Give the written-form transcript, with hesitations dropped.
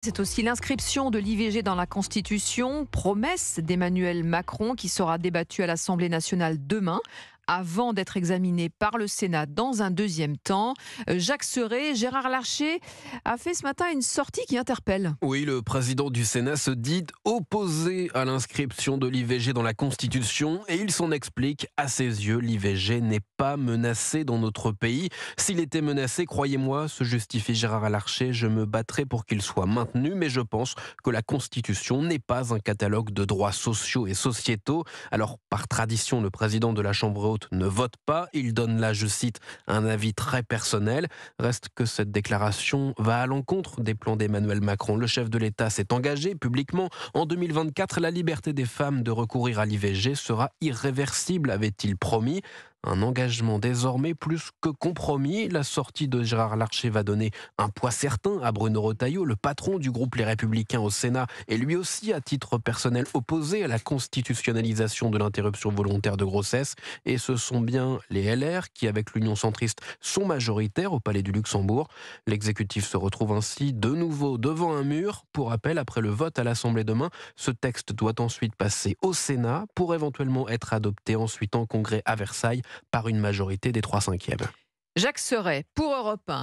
C'est aussi l'inscription de l'IVG dans la Constitution, promesse d'Emmanuel Macron qui sera débattue à l'Assemblée nationale demain, avant d'être examinée par le Sénat dans un deuxième temps. Jacques Serret, Gérard Larcher a fait ce matin une sortie qui interpelle. Oui, le président du Sénat se dit opposé à l'inscription de l'IVG dans la Constitution et il s'en explique. À ses yeux, l'IVG n'est pas menacé dans notre pays. S'il était menacé, croyez-moi, se justifie Gérard Larcher, je me battrais pour qu'il soit maintenu, mais je pense que la Constitution n'est pas un catalogue de droits sociaux et sociétaux. Alors, par tradition, le président de la Chambre haute ne vote pas. Il donne là, je cite, un avis très personnel. Reste que cette déclaration va à l'encontre des plans d'Emmanuel Macron. Le chef de l'État s'est engagé publiquement. En 2024, la liberté des femmes de recourir à l'IVG sera irréversible, avait-il promis. Un engagement désormais plus que compromis. La sortie de Gérard Larcher va donner un poids certain à Bruno Retailleau, le patron du groupe Les Républicains au Sénat, et lui aussi à titre personnel opposé à la constitutionnalisation de l'interruption volontaire de grossesse. Et ce sont bien les LR qui, avec l'Union centriste, sont majoritaires au Palais du Luxembourg. L'exécutif se retrouve ainsi de nouveau devant un mur. Pour rappel, après le vote à l'Assemblée demain, ce texte doit ensuite passer au Sénat pour éventuellement être adopté ensuite en congrès à Versailles par une majorité des 3/5. Jacques Serret pour Europe 1.